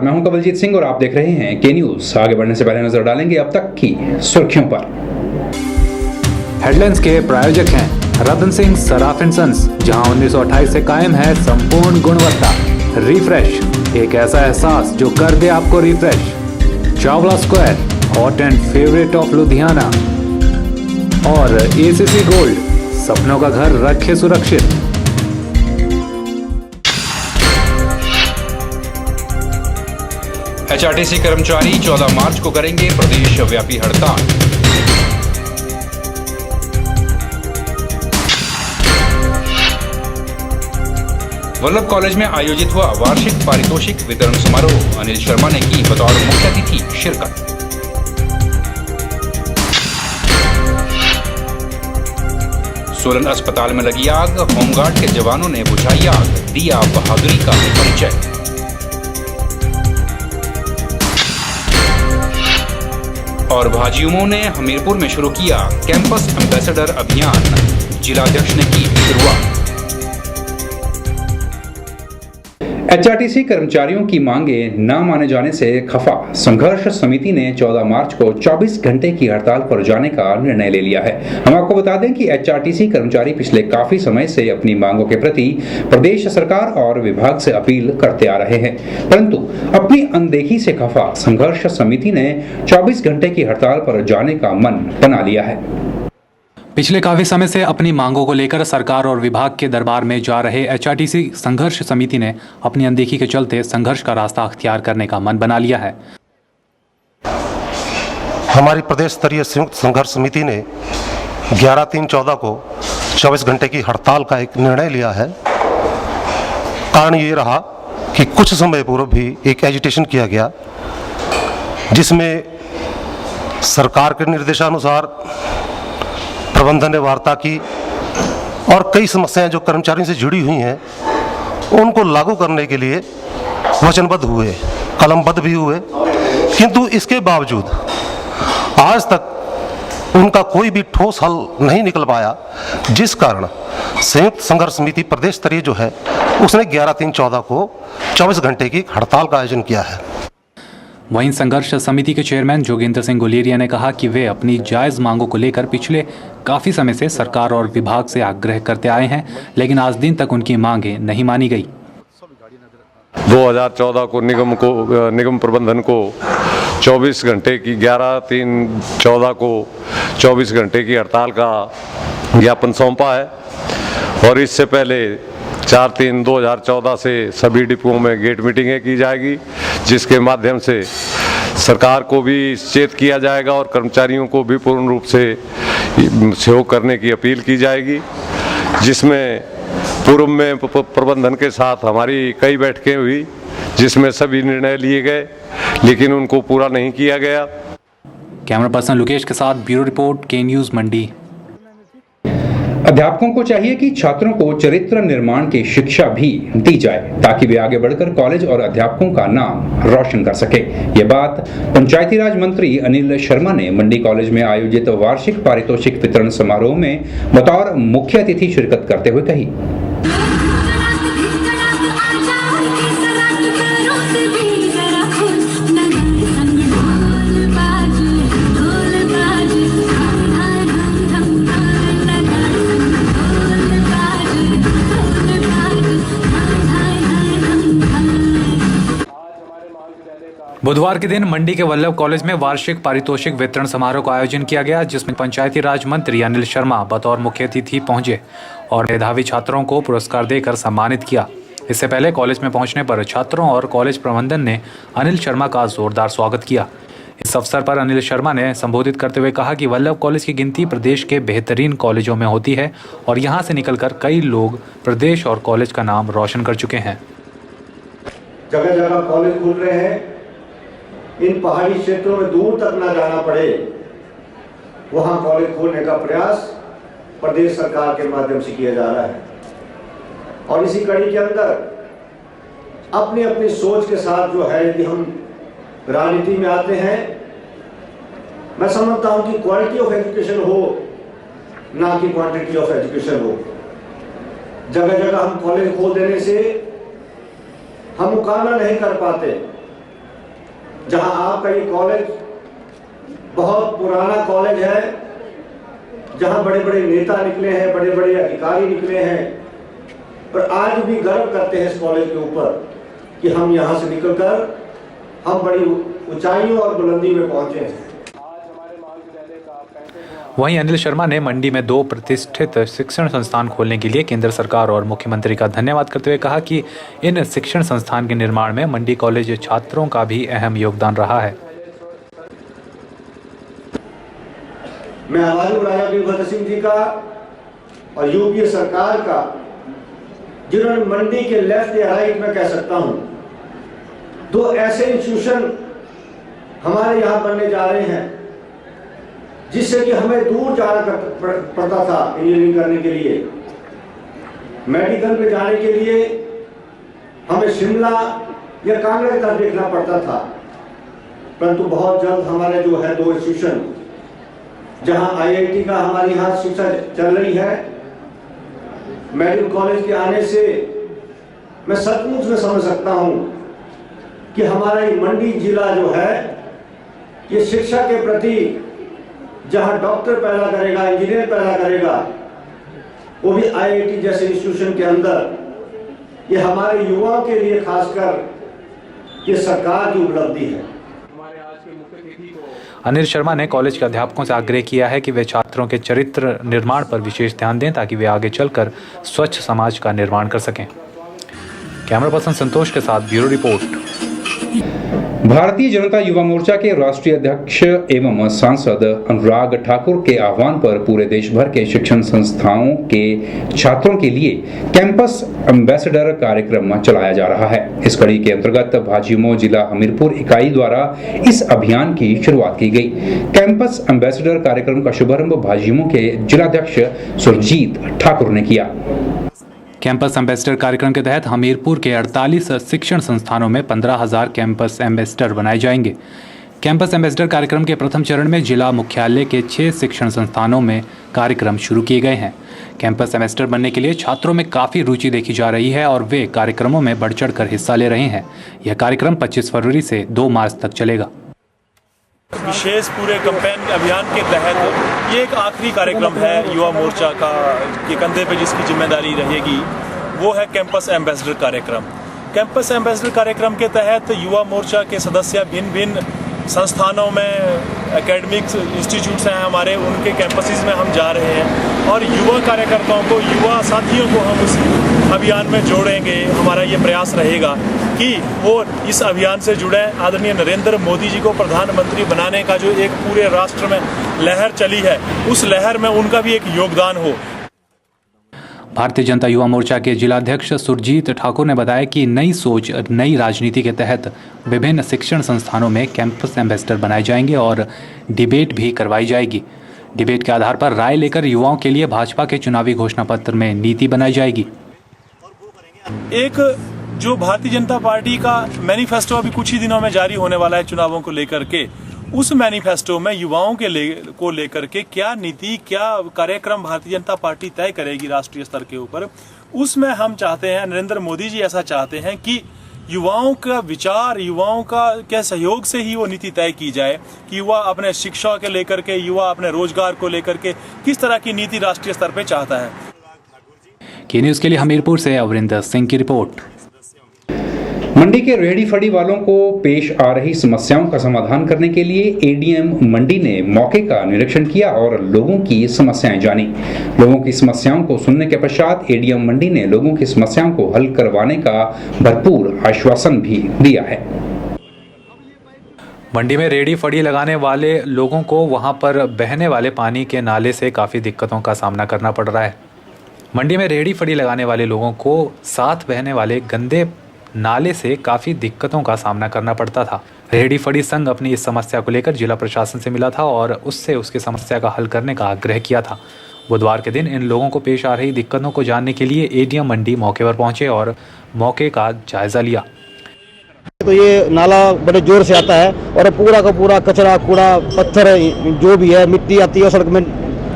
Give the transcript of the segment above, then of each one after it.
नमस्कार, मैं हूं कवलजीत सिंह और आप देख रहे हैं के न्यूज। आगे बढ़ने से पहले नजर डालेंगे अब तक की सुर्खियों पर। हेडलाइंस के प्रायोजक हैं रतन सिंह सराफ एंड सन्स, जहां 1928 से कायम है संपूर्ण गुणवत्ता। रिफ्रेश, एक ऐसा एहसास जो कर दे आपको refresh. Chawla square, hot and favourite of Ludhiana. और एसीसी गोल्ड, सपनों का घर रखे सुरक्षित। एचआरटीसी कर्मचारी 14 मार्च को करेंगे प्रदेश व्यापी हड़ताल। वल्लभ कॉलेज में आयोजित हुआ वार्षिक पारितोषिक वितरण समारोह। अनिल शर्मा ने की बतौर मुख्य अतिथि शिरकत। सोलन अस्पताल में लगी आग, होमगार्ड के जवानों ने बुझाई आग, दिया बहादुरी का परिचय। और भाजयुमो ने हमीरपुर में शुरू किया कैंपस एम्बेसडर अभियान, जिलाध्यक्ष ने की शुरुआत। एचआरटीसी कर्मचारियों की मांगे न माने जाने से खफा संघर्ष समिति ने 14 मार्च को 24 घंटे की हड़ताल पर जाने का निर्णय ले लिया है। हम आपको बता दें कि एचआरटीसी कर्मचारी पिछले काफी समय से अपनी मांगों के प्रति प्रदेश सरकार और विभाग से अपील करते आ रहे हैं, परंतु अपनी अनदेखी से खफा संघर्ष समिति ने 24 घंटे की हड़ताल पर जाने का मन बना लिया है। पिछले काफी समय से अपनी मांगों को लेकर सरकार और विभाग के दरबार में जा रहे एचआरटीसी संघर्ष समिति ने अपनी अनदेखी के चलते संघर्ष का रास्ता अख्तियार करने का मन बना लिया है। हमारी प्रदेश स्तरीय संयुक्त संघर्ष समिति ने 11/3/14 को 24 घंटे की हड़ताल का एक निर्णय लिया है। कारण ये रहा कि कुछ समय पूर्व भी एक एजिटेशन किया गया, जिसमें सरकार के निर्देशानुसार प्रबंधन ने वार्ता की और कई समस्याएं जो कर्मचारियों से जुड़ी हुई हैं उनको लागू करने के लिए वचनबद्ध हुए, कलमबद्ध भी हुए, किंतु इसके बावजूद आज तक उनका कोई भी ठोस हल नहीं निकल पाया, जिस कारण संयुक्त संघर्ष समिति प्रदेश स्तरीय जो है उसने 11/3/14 को 24 घंटे की हड़ताल का आयोजन किया है। वहीं संघर्ष समिति के चेयरमैन जोगेंद्र सिंह गुलेरिया ने कहा कि वे अपनी जायज मांगों को लेकर पिछले काफी समय से सरकार और विभाग से आग्रह करते आए हैं, लेकिन आज दिन तक उनकी मांगें नहीं मानी गई। 2014 को निगम प्रबंधन को 24 घंटे की 11/3/14 को 24 घंटे की हड़ताल का ज्ञापन सौंपा है और इससे पहले 4/3/2014 से सभी डिपुओं में गेट मीटिंगें की जाएगी, जिसके माध्यम से सरकार को भी सचेत किया जाएगा और कर्मचारियों को भी पूर्ण रूप से सहयोग करने की अपील की जाएगी, जिसमें पूर्व में प्रबंधन के साथ हमारी कई बैठकें हुई, जिसमें सभी निर्णय लिए गए लेकिन उनको पूरा नहीं किया गया। कैमरा पर्सन लोकेश के साथ ब्यूरो रिपोर्ट, के न्यूज मंडी। अध्यापकों को चाहिए कि छात्रों को चरित्र निर्माण की शिक्षा भी दी जाए ताकि वे आगे बढ़कर कॉलेज और अध्यापकों का नाम रोशन कर सके। ये बात पंचायती राज मंत्री अनिल शर्मा ने मंडी कॉलेज में आयोजित वार्षिक पारितोषिक वितरण समारोह में बतौर मुख्य अतिथि शिरकत करते हुए कही। बुधवार के दिन मंडी के वल्लभ कॉलेज में वार्षिक पारितोषिक वितरण समारोह का आयोजन किया गया, जिसमें पंचायती राज मंत्री अनिल शर्मा बतौर मुख्य अतिथि पहुंचे और मेधावी छात्रों को पुरस्कार देकर सम्मानित किया। इससे पहले कॉलेज में पहुंचने पर छात्रों और कॉलेज प्रबंधन ने अनिल शर्मा का जोरदार स्वागत किया। इस अवसर पर अनिल शर्मा ने संबोधित करते हुए कहा कि वल्लभ कॉलेज की गिनती प्रदेश के बेहतरीन कॉलेजों में होती है और यहाँ से निकलकर कई लोग प्रदेश और कॉलेज का नाम रोशन कर चुके हैं। जगह जगह कॉलेज खुल रहे हैं, इन पहाड़ी क्षेत्रों में दूर तक ना जाना पड़े, वहां कॉलेज खोलने का प्रयास प्रदेश सरकार के माध्यम से किया जा रहा है। और इसी कड़ी के अंदर अपनी अपनी सोच के साथ जो है, यदि हम राजनीति में आते हैं, मैं समझता हूं कि क्वालिटी ऑफ एजुकेशन हो ना कि क्वांटिटी ऑफ एजुकेशन हो। जगह जगह हम कॉलेज खोल देने से हम मुकाबला नहीं कर पाते, जहां आपका ये कॉलेज बहुत पुराना कॉलेज है, जहां बड़े बड़े नेता निकले हैं, बड़े बड़े अधिकारी निकले हैं, पर आज भी गर्व करते हैं इस कॉलेज के ऊपर कि हम यहां से निकलकर हम बड़ी ऊंचाइयों और बुलंदी में पहुंचे हैं। वहीं अनिल शर्मा ने मंडी में 2 प्रतिष्ठित शिक्षण संस्थान खोलने के लिए केंद्र सरकार और मुख्यमंत्री का धन्यवाद करते हुए कहा कि इन शिक्षण संस्थान के निर्माण में मंडी कॉलेज छात्रों का भी अहम योगदान रहा है। मैं आभारी हूं राजा वीरभद्र सिंह जी का और यूपीए सरकार का, जिन्होंने मंडी के लेफ्ट या राइट में कह सकता हूं 2 ऐसे इंस्टीट्यूशन हमारे यहां बनने जा रहे हैं, जिससे कि हमें दूर जाना पड़ता था इंजीनियरिंग करने के लिए, मेडिकल में जाने के लिए हमें शिमला या कांगड़ा तक देखना पड़ता था। परंतु बहुत जल्द हमारे जो है 2 इंस्टीट्यूशन, जहां आईआईटी का हमारी यहाँ शिक्षा चल रही है, मेडिकल कॉलेज के आने से मैं सचमुच में समझ सकता हूं कि हमारा ये मंडी जिला जो है ये शिक्षा के प्रति जहां डॉक्टर पैदा करेगा, इंजीनियर पैदा करेगा, वो भी आईआईटी जैसे इंस्टीट्यूशन के अंदर, ये हमारे युवाओं के लिए खासकर ये सरकार की उपलब्धि है। अनिल शर्मा ने कॉलेज के अध्यापकों से आग्रह किया है कि वे छात्रों के चरित्र निर्माण पर विशेष ध्यान दें ताकि वे आगे चलकर स्वच्छ समाज का निर्माण कर सकें। कैमरा पर्सन संतोष के साथ ब्यूरो रिपोर्ट। भारतीय जनता युवा मोर्चा के राष्ट्रीय अध्यक्ष एवं सांसद अनुराग ठाकुर के आह्वान पर पूरे देश भर के शिक्षण संस्थाओं के छात्रों के लिए कैंपस एम्बेसडर कार्यक्रम चलाया जा रहा है। इस कड़ी के अंतर्गत भाजयुमो जिला हमीरपुर इकाई द्वारा इस अभियान की शुरुआत की गई। कैंपस एम्बेसडर कार्यक्रम का शुभारंभ भाजयुमो के जिलाध्यक्ष सुरजीत ठाकुर ने किया। कैंपस एम्बेसडर कार्यक्रम के तहत हमीरपुर के 48 शिक्षण संस्थानों में 15,000 कैंपस एम्बेसडर बनाए जाएंगे। कैंपस एम्बेसडर कार्यक्रम के प्रथम चरण में जिला मुख्यालय के 6 शिक्षण संस्थानों में कार्यक्रम शुरू किए गए हैं। कैंपस एम्बेसडर बनने के लिए छात्रों में काफ़ी रुचि देखी जा रही है और वे कार्यक्रमों में बढ़ चढ़ कर हिस्सा ले रहे हैं। यह कार्यक्रम 25 फरवरी से 2 मार्च तक चलेगा। विशेष पूरे कैंपेन अभियान के तहत ये एक आखिरी कार्यक्रम है युवा मोर्चा का के कंधे पे जिसकी जिम्मेदारी रहेगी, वो है कैंपस एम्बेसडर कार्यक्रम। कैंपस एम्बेसडर कार्यक्रम के तहत युवा मोर्चा के सदस्य भिन्न भिन्न संस्थानों में, एकेडमिक इंस्टीट्यूट्स हैं हमारे, उनके कैंपसेस में हम जा रहे हैं और युवा कार्यकर्ताओं को, युवा साथियों को हम उस अभियान में जोड़ेंगे। हमारा ये प्रयास रहेगा कि वो इस अभियान से जुड़े। आदरणीय नरेंद्र मोदी जी को प्रधानमंत्री बनाने का जो एक पूरे राष्ट्र में लहर चली है, उस लहर में उनका भी एक योगदान हो। भारतीय जनता युवा मोर्चा के जिलाध्यक्ष सुरजीत ठाकुर ने बताया कि नई सोच, नई राजनीति के तहत विभिन्न शिक्षण संस्थानों में कैंपस एम्बेसडर बनाए जाएंगे और डिबेट भी करवाई जाएगी। डिबेट के आधार पर राय लेकर युवाओं के लिए भाजपा के चुनावी घोषणा पत्र में नीति बनाई जाएगी। एक जो भारतीय जनता पार्टी का मैनिफेस्टो अभी कुछ ही दिनों में जारी होने वाला है चुनावों को लेकर के, उस मैनिफेस्टो में युवाओं को लेकर के क्या नीति, क्या कार्यक्रम भारतीय जनता पार्टी तय करेगी राष्ट्रीय स्तर के ऊपर, उसमें हम चाहते हैं, नरेंद्र मोदी जी ऐसा चाहते हैं कि युवाओं का विचार, युवाओं का क्या सहयोग से ही वो नीति तय की जाए कि युवा अपने शिक्षा के लेकर के, युवा अपने रोजगार को लेकर के किस तरह की नीति राष्ट्रीय स्तर पर चाहता है। के न्यूज़ के लिए हमीरपुर से अवरिंदर सिंह की रिपोर्ट। मंडी के रेहड़ी फड़ी वालों को पेश आ रही समस्याओं का समाधान करने के लिए एडीएम मंडी ने मौके का निरीक्षण किया और लोगों की समस्याएं जानी। लोगों की समस्याओं को सुनने के पश्चात एडीएम मंडी ने लोगों की समस्याओं को हल करवाने का भरपूर आश्वासन भी दिया है। मंडी में रेहड़ी फड़ी लगाने वाले लोगों को वहां पर बहने वाले पानी के नाले से काफ़ी दिक्कतों का सामना करना पड़ रहा है। मंडी में रेहड़ी फड़ी लगाने वाले लोगों को साथ बहने वाले गंदे नाले से काफ़ी दिक्कतों का सामना करना पड़ता था। रेहड़ी फड़ी संघ अपनी इस समस्या को लेकर जिला प्रशासन से मिला था और उससे उसकी समस्या का हल करने का आग्रह किया था। बुधवार के दिन इन लोगों को पेश आ रही दिक्कतों को जानने के लिए एडीएम मंडी मौके पर पहुंचे और मौके का जायजा लिया। तो ये नाला बड़े जोर से आता है और पूरा का पूरा कचरा, कूड़ा, पत्थर जो भी है, मिट्टी आती है, सड़क में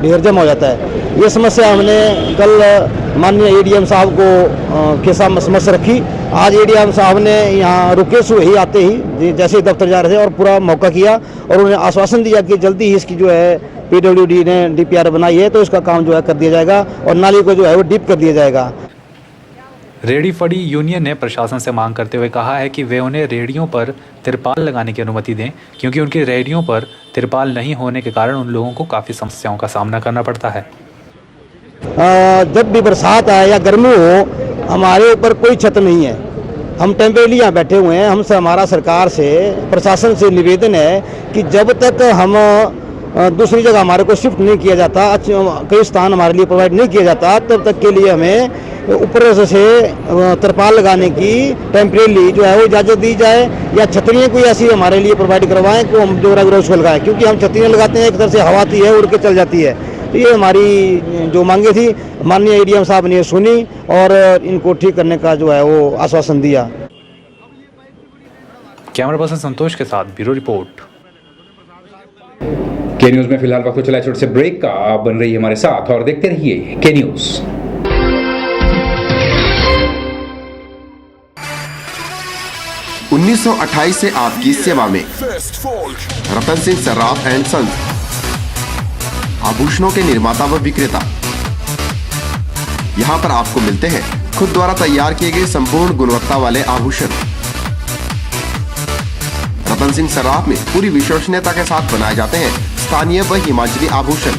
ढेर जमा हो जाता है। ये समस्या हमने कल माननीय एडीएम साहब को के सामने समस्या रखी आज एडीएम साहब ने यहाँ रुके सो ही आते ही जैसे ही दफ्तर जा रहे थे और पूरा मौका किया और उन्हें आश्वासन दिया कि जल्दी ही इसकी जो है पीडब्ल्यूडी ने डीपीआर बनाई है तो इसका काम जो है कर दिया जाएगा और नाली को जो है वो डीप कर दिया जाएगा। रेहड़ी फड़ी यूनियन ने प्रशासन से मांग करते हुए कहा है कि वे उन्हें रेहड़ियों पर तिरपाल लगाने की अनुमति दें, क्योंकि उनकी रेहड़ियों पर तिरपाल नहीं होने के कारण उन लोगों को काफ़ी समस्याओं का सामना करना पड़ता है। जब भी बरसात आए या गर्मी हो, हमारे ऊपर कोई छत नहीं है, हम टेम्परेरी यहाँ बैठे हुए हैं। हमसे हमारा सरकार से प्रशासन से निवेदन है कि जब तक हम दूसरी जगह हमारे को शिफ्ट नहीं किया जाता, कई स्थान हमारे लिए प्रोवाइड नहीं किया जाता, तब तक के लिए हमें ऊपर से तिरपाल लगाने की टेम्परेरी जो है वो इजाज़त दी जाए या छतरियाँ कोई ऐसी हमारे लिए प्रोवाइड करवाएं कि हम जो रोज को लगाएं, क्योंकि हम छतरियाँ लगाते हैं एक तरह से हवा आती है उड़ के चल जाती है। तो ये हमारी जो मांगे थी माननीय एडीएम साहब ने सुनी और इनको ठीक करने का जो है वो आश्वासन दिया। कैमरा पर्सन संतोष के साथ ब्यूरो रिपोर्ट। के न्यूज में फिलहाल वक्त चला छोटे से ब्रेक का। आप बन रही है हमारे साथ और देखते रहिए के न्यूज। उन्नीस 1928 से आपकी सेवा में रतन सिंह सर्राफ एंड सन्स, आभूषणों के निर्माता व विक्रेता। यहाँ पर आपको मिलते हैं खुद द्वारा तैयार किए गए संपूर्ण गुणवत्ता वाले आभूषण। रतन सिंह सर्राफ में पूरी विश्वसनीयता के साथ बनाए जाते हैं स्थानीय व हिमाचली आभूषण।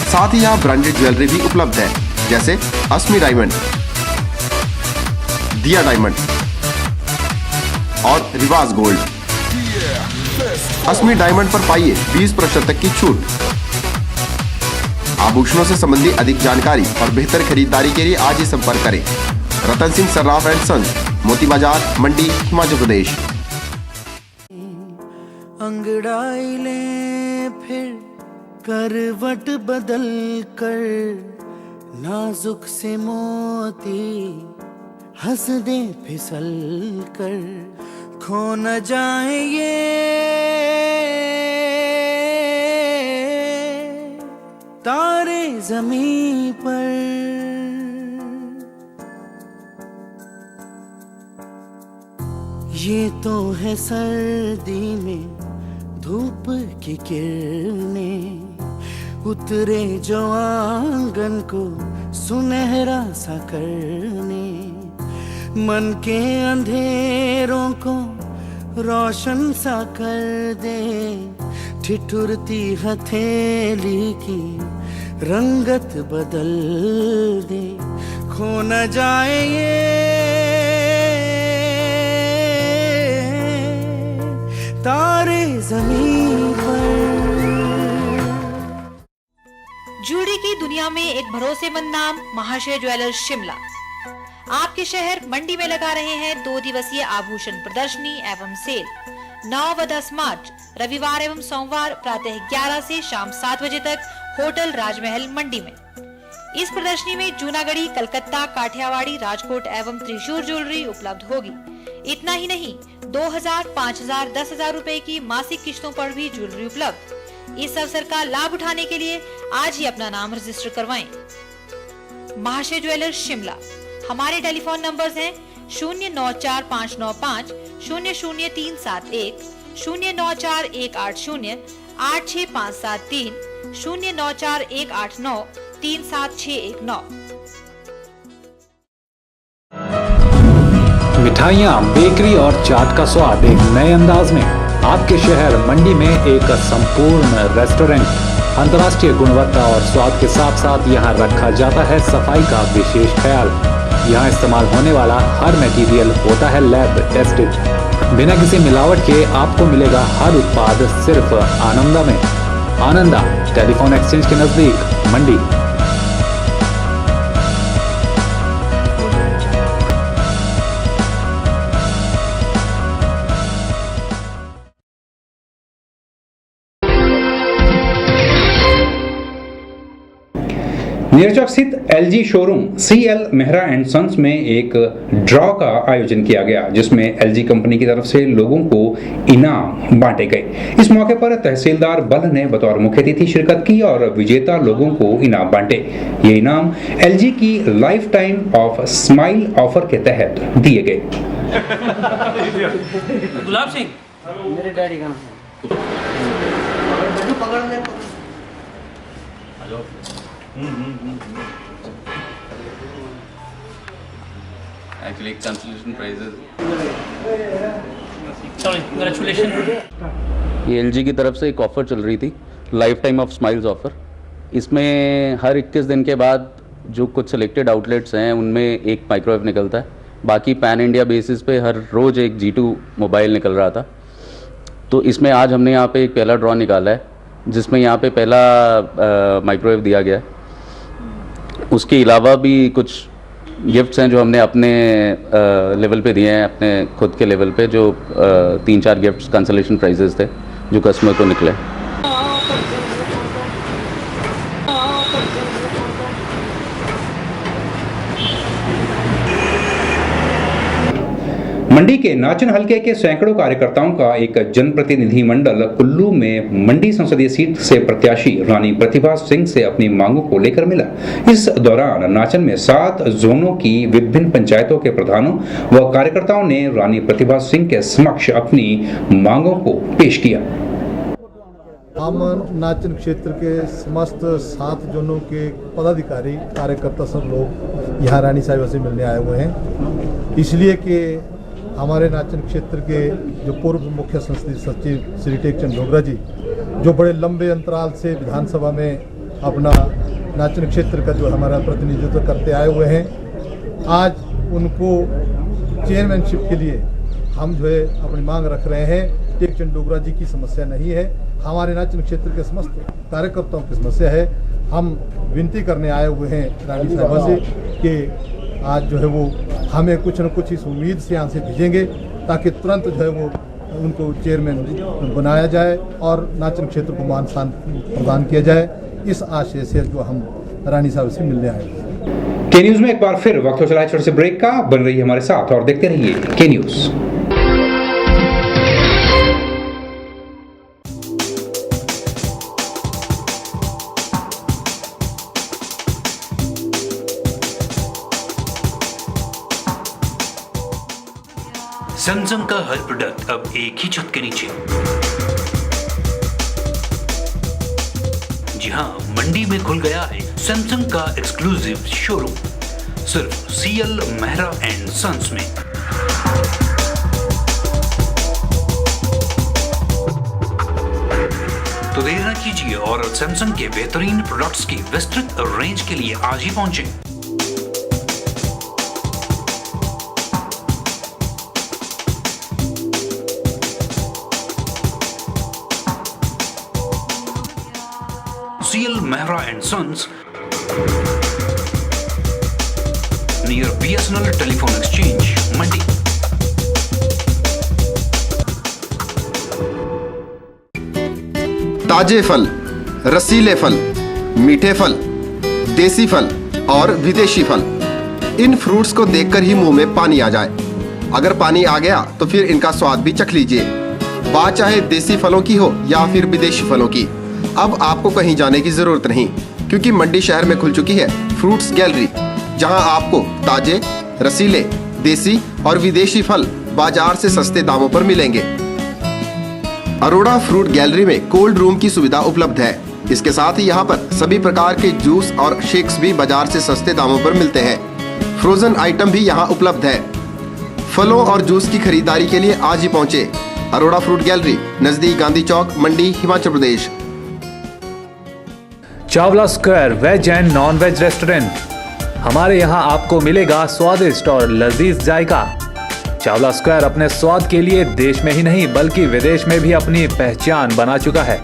साथ ही यहाँ ब्रांडेड ज्वेलरी भी उपलब्ध है, जैसे अस्मी डायमंड, दिया डायमंड और रिवाज गोल्ड। अस्मी डायमंड पर पाइए 20% तक की छूट। आभूषणों से संबंधित अधिक जानकारी और बेहतर खरीदारी के लिए आज ही संपर्क करें। रतन सिंह सर्राफ एंड सन्स, मोती बाजार, मंडी, हिमाचल प्रदेश। अंगड़ाई ले फिर करवट बदल कर, नाजुक से मोती हंस दे फिसल कर, खो न जाए ये तारे ज़मीं पर। ये तो है सर्दी में धूप की किरणें, उतरे जो आंगन को सुनहरा सा करने, मन के अंधेरों को रोशन सा कर दे, ठिठुरती हथेली की रंगत बदल दे, खो न जाए ये तारे ज़मीं पर। ज्वेलरी की दुनिया में एक भरोसेमंद नाम महाशय ज्वेलर्स शिमला आपके शहर मंडी में लगा रहे हैं 2 दिवसीय आभूषण प्रदर्शनी एवं सेल 9 व 10 मार्च रविवार एवं सोमवार प्रातः 11 से शाम 7 बजे तक होटल राजमहल मंडी में। इस प्रदर्शनी में जूनागढ़ी, कलकत्ता, काठियावाड़ी, राजकोट एवं त्रिशूर ज्वेलरी उपलब्ध होगी। इतना ही नहीं, 2000, 5000, 10,000 रुपए की मासिक किश्तों पर भी ज्वेलरी उपलब्ध। इस अवसर का लाभ उठाने के लिए आज ही अपना नाम रजिस्टर करवाएं। महाशय ज्वेलर्स शिमला। हमारे टेलीफोन नंबर्स हैं 094595 00371, 094180 86573, 094189 37619। मिठाइयाँ, बेकरी और चाट का स्वाद एक नए अंदाज में। आपके शहर मंडी में एक संपूर्ण रेस्टोरेंट। अंतर्राष्ट्रीय गुणवत्ता और स्वाद के साथ साथ यहाँ रखा जाता है सफाई का विशेष ख्याल। यहाँ इस्तेमाल होने वाला हर मटेरियल होता है लैब टेस्टेड। बिना किसी मिलावट के आपको मिलेगा हर उत्पाद सिर्फ आनंदा में। आनंदा टेलीफोन एक्सचेंज के नजदीक, मंडी। नीरचक स्थित LG showroom CL Mehra and sons में एक ड्रॉ का आयोजन किया गया, जिसमें एलजी कंपनी की तरफ से लोगों को इनाम बांटे गए। इस मौके पर तहसीलदार बल ने बतौर मुख्य अतिथि शिरकत की और विजेता लोगों को इनाम बांटे। ये इनाम एलजी की life time of smile offer के तहत दिए गए। गुलाब सिंह मेरे डैडी का एक्चुअली कंसोलेशन प्राइजेस। ये एलजी की तरफ से एक ऑफ़र चल रही थी, life time of smiles offer. इसमें हर 21 दिन के बाद जो कुछ सिलेक्टेड आउटलेट्स हैं उनमें एक माइक्रोवेव निकलता है, बाकी पैन इंडिया बेसिस पे हर रोज़ एक G2 मोबाइल निकल रहा था। तो इसमें आज हमने यहाँ पे एक पहला ड्रॉ निकाला है, जिसमें यहाँ पे पहला माइक्रोवेव दिया गया है। उसके अलावा भी कुछ गिफ्ट्स हैं जो हमने अपने लेवल पे दिए हैं, अपने खुद के लेवल पे, जो 3-4 गिफ्ट्स कंसोलेशन प्राइजेस थे जो कस्टमर को निकले। मंडी के नाचन हलके के सैकड़ों कार्यकर्ताओं का एक जनप्रतिनिधि मंडल कुल्लू में मंडी संसदीय सीट से प्रत्याशी रानी प्रतिभा सिंह से अपनी मांगों को लेकर मिला। इस दौरान नाचन में 7 जोनों की विभिन्न पंचायतों के प्रधानों व कार्यकर्ताओं ने रानी प्रतिभा सिंह के समक्ष अपनी मांगों को पेश किया। हम नाचन क्षेत्र के समस्त 7 जोनों के पदाधिकारी कार्यकर्ता सब लोग यहाँ रानी साहिबा से मिलने आए हुए हैं, इसलिए कि हमारे नाचन क्षेत्र के जो पूर्व मुख्य संसदीय सचिव श्री टेकचंद डोगरा जी, जो बड़े लंबे अंतराल से विधानसभा में अपना नाचन क्षेत्र का जो हमारा प्रतिनिधित्व करते आए हुए हैं, आज उनको चेयरमैनशिप के लिए हम जो है अपनी मांग रख रहे हैं। टेकचंद डोगरा जी की समस्या नहीं है, हमारे नाचन क्षेत्र के समस्त कार्यकर्ताओं की समस्या है। हम विनती करने आए हुए हैं रानी साहिबा से कि आज जो है वो हमें कुछ न कुछ इस उम्मीद से यहाँ से भेजेंगे, ताकि तुरंत जो है वो उनको चेयरमैन बनाया जाए और नाचन क्षेत्र को मान सम्मान प्रदान किया जाए। इस आशय से जो हम रानी साहब से मिलने आए। के न्यूज में एक बार फिर वक्त हो चला है छोटे से ब्रेक का। बन रही हमारे साथ और देखते रहिए के न्यूज। सैमसंग का हर प्रोडक्ट अब एक ही छत के नीचे। जी हां, मंडी में खुल गया है सैमसंग का एक्सक्लूसिव शोरूम, सिर्फ सीएल मेहरा एंड सन्स में। तो देर न कीजिए और सैमसंग के बेहतरीन प्रोडक्ट्स की विस्तृत रेंज के लिए आज ही पहुंचे। CL Mehra and Sons, near BSNL Telephone Exchange, Mandi। ताजे फल, रसीले फल, मीठे फल, देसी फल और विदेशी फल, इन फ्रूट्स को देखकर ही मुंह में पानी आ जाए। अगर पानी आ गया तो फिर इनका स्वाद भी चख लीजिए। बात चाहे देसी फलों की हो या फिर विदेशी फलों की, अब आपको कहीं जाने की जरूरत नहीं, क्योंकि मंडी शहर में खुल चुकी है फ्रूट्स गैलरी, जहां आपको ताजे, रसीले, देसी और विदेशी फल बाजार से सस्ते दामों पर मिलेंगे। अरोड़ा फ्रूट गैलरी में कोल्ड रूम की सुविधा उपलब्ध है। इसके साथ ही यहाँ पर सभी प्रकार के जूस और शेक्स भी बाजार से सस्ते दामों पर मिलते हैं। फ्रोजन आइटम भी यहाँ उपलब्ध है। फलों और जूस की खरीदारी के लिए आज ही पहुँचे अरोड़ा फ्रूट गैलरी, नजदीक Gandhi Chowk, Mandi, Himachal Pradesh. Chawla square veg and non veg restaurant. हमारे यहाँ आपको मिलेगा स्वादिष्ट और लजीज जायका। चावला स्क्वायर अपने स्वाद के लिए देश में ही नहीं बल्कि विदेश में भी अपनी पहचान बना चुका है।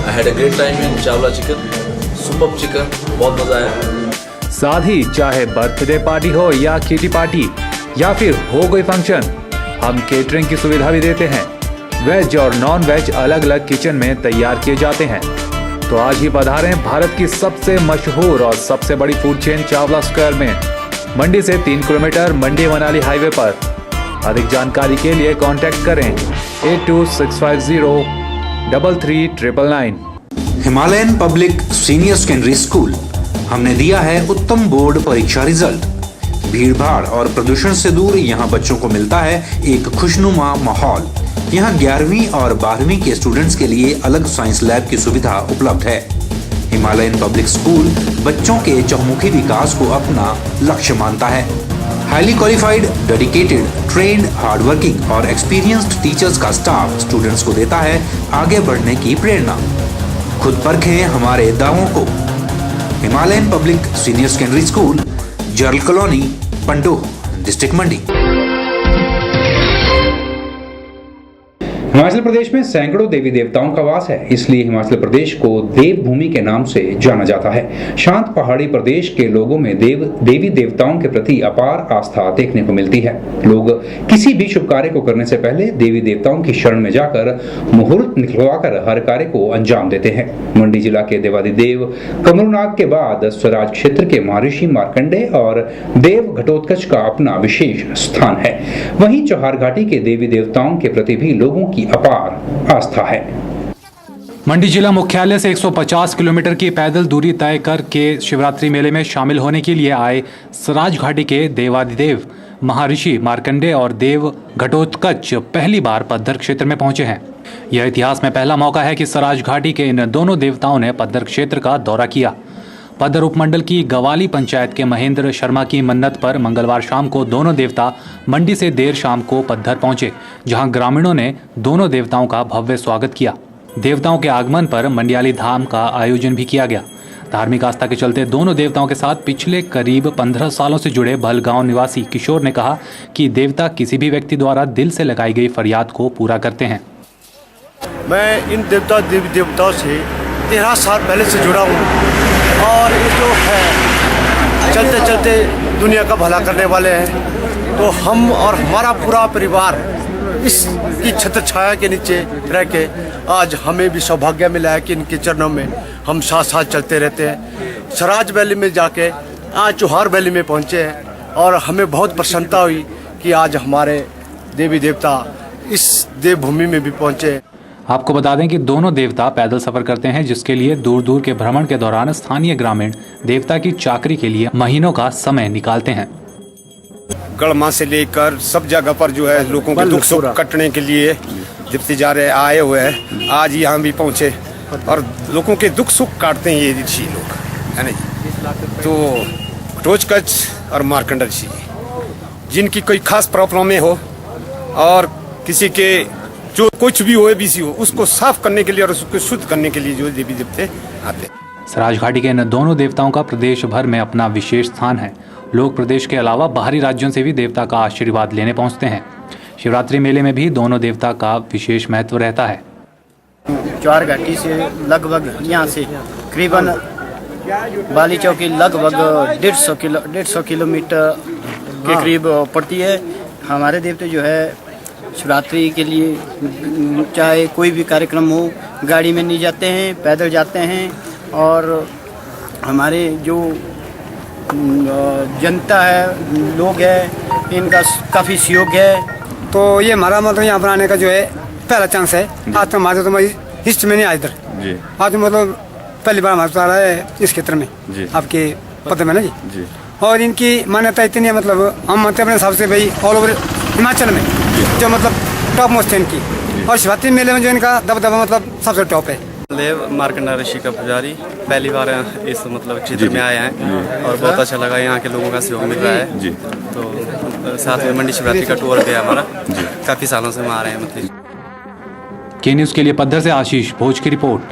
I had a great time in Chawla chicken, super chicken, बहुत मजा आया। साथ ही चाहे बर्थडे पार्टी हो या किटी पार्टी या फिर हो कोई फंक्शन, हम केटरिंग की सुविधा भी देते हैं। वेज और नॉन वेज अलग अलग किचन में तैयार किए जाते हैं। तो आज ही पधारें भारत की सबसे मशहूर और सबसे बड़ी फूड चेन चावला स्क्वायर में, मंडी से 3 किलोमीटर मंडी मनाली हाईवे पर। अधिक जानकारी के लिए कांटेक्ट करें 8265033999। Himalayan public senior secondary school, हमने दिया है उत्तम बोर्ड परीक्षा रिजल्ट। भीड़भाड़ और प्रदूषण से दूर यहाँ बच्चों को मिलता है एक खुशनुमा माहौल। यहाँ 11वीं और 12वीं के स्टूडेंट्स के लिए अलग साइंस लैब की सुविधा उपलब्ध है। हिमालयन पब्लिक स्कूल बच्चों के चहुमुखी विकास को अपना लक्ष्य मानता है। Highly qualified, dedicated, trained, hardworking और एक्सपीरियंस्ड टीचर्स का स्टाफ स्टूडेंट्स को देता है आगे बढ़ने की प्रेरणा। खुद परखें हमारे दावों को। Himalayan public senior secondary school, Jaral colony, Pandoh, district Mandi. Himachal Pradesh में सैकड़ों देवी देवताओं का वास है, इसलिए हिमाचल प्रदेश को देवभूमि के नाम से जाना जाता है। शांत पहाड़ी प्रदेश के लोगों में देवी देवताओं के प्रति अपार आस्था देखने को मिलती है। लोग किसी भी शुभ कार्य को करने से पहले देवी देवताओं की शरण में जाकर मुहूर्त निकलवाकर हर कार्य को अंजाम देते हैं। मंडी जिला के देवादिदेव कमरूनाग के बाद स्वराज क्षेत्र के महर्षि मार्कंडेय और देव घटोत्कच का अपना विशेष स्थान है। वहीं चौहार घाटी के देवी देवताओं के प्रति भी लोगों की अपार आस्था है। मंडी जिला मुख्यालय से 150 किलोमीटर की पैदल दूरी तय करके शिवरात्रि मेले में शामिल होने के लिए आए सराज घाटी के देवादिदेव महर्षि मार्कंडेय और देव घटोत्कच पहली बार पद्धर क्षेत्र में पहुंचे हैं। यह इतिहास में पहला मौका है कि सराज घाटी के इन दोनों देवताओं ने पद्धर क्षेत्र का दौरा किया। पद्धर उपमंडल की गवाली पंचायत के महेंद्र शर्मा की मन्नत पर मंगलवार शाम को दोनों देवता मंडी से देर शाम को पद्धर पहुंचे, जहां ग्रामीणों ने दोनों देवताओं का भव्य स्वागत किया। देवताओं के आगमन पर मंडियाली धाम का आयोजन भी किया गया। धार्मिक आस्था के चलते दोनों देवताओं के साथ पिछले करीब 15 सालों से जुड़े भलगांव निवासी किशोर ने कहा कि देवता किसी भी व्यक्ति द्वारा दिल से लगाई गई फरियाद को पूरा करते हैं। मैं इन देवी देवताओं से 13 साल पहले से जुड़ा हूँ और ये जो है चलते चलते दुनिया का भला करने वाले हैं। तो हम और हमारा पूरा परिवार इसकी छत्र छाया के नीचे रह के आज हमें भी सौभाग्य मिला है कि इनके चरणों में हम साथ साथ चलते रहते हैं। सराज वैली में जाके आज चौहार वैली में पहुँचे हैं और हमें बहुत प्रसन्नता हुई कि आज हमारे देवी देवता इस देवभूमि में भी पहुँचे। आपको बता दें कि दोनों देवता पैदल सफर करते हैं, जिसके लिए दूर दूर के भ्रमण के दौरान स्थानीय ग्रामीण देवता की चाकरी के लिए महीनों का समय निकालते हैं। गढ़मा से लेकर सब जगह पर जो है लोगों के दुख सुख कटने के लिए जितने जा रहे आए हुए हैं, आज यहाँ भी पहुँचे और लोगों के दुख सुख काटते हैं ये ऋषि लोग, है ना। तो घटोत्कच और मार्कंडेय ऋषि जिनकी कोई खास प्रॉब्लम में हो और किसी के जो कुछ भी हो बीसी हो उसको साफ करने के लिए और उसको शुद्ध करने के लिए जो देवी देवते आते हैं। सराज घाटी के इन दोनों देवताओं का प्रदेश भर में अपना विशेष स्थान है। लोग प्रदेश के अलावा बाहरी राज्यों से भी देवता का आशीर्वाद लेने पहुंचते हैं। शिवरात्रि मेले में भी दोनों देवता का विशेष महत्व रहता है। चौहार घाटी से लगभग यहाँ से करीबन बाली चौकी लगभग 150 किलोमीटर के करीब पड़ती है। हमारे देवते जो है शिवरात्रि के लिए चाहे कोई भी कार्यक्रम हो गाड़ी में नहीं जाते हैं, पैदल जाते हैं और हमारे जो जनता है लोग है इनका काफ़ी सहयोग है। तो ये हमारा मतलब यहाँ पर आने का जो है पहला चांस है। आज तो हमारे तो हिस्ट्री में नहीं आया इधर, आज मतलब पहली बार हमारे आ रहा है इस क्षेत्र में आपके पता में ना जी। और इनकी मान्यता इतनी है, मतलब हम मानते हैं अपने हिसाब से भाई ऑल ओवर हिमाचल में जो मतलब टॉप मोस्ट है इनकी, और शिवरात्रि मेले में जो इनका दबदबा मतलब सबसे टॉप है। देव मार्कंडेय ऋषि का पुजारी पहली बार इस मतलब क्षेत्र में आए हैं और बहुत अच्छा लगा, यहाँ के लोगों का सहयोग मिल रहा है जी। तो साथ में मंडी शिवरात्रि का टूर गया हमारा, काफ़ी सालों से हम आ रहे हैं। मतलब के न्यूज़ के लिए पद्धर से आशीष भोज की रिपोर्ट।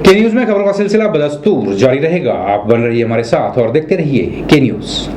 के न्यूज़ में खबरों का सिलसिला बदस्तूर जारी रहेगा। आप बन रहिए हमारे साथ और देखते रहिए के न्यूज़।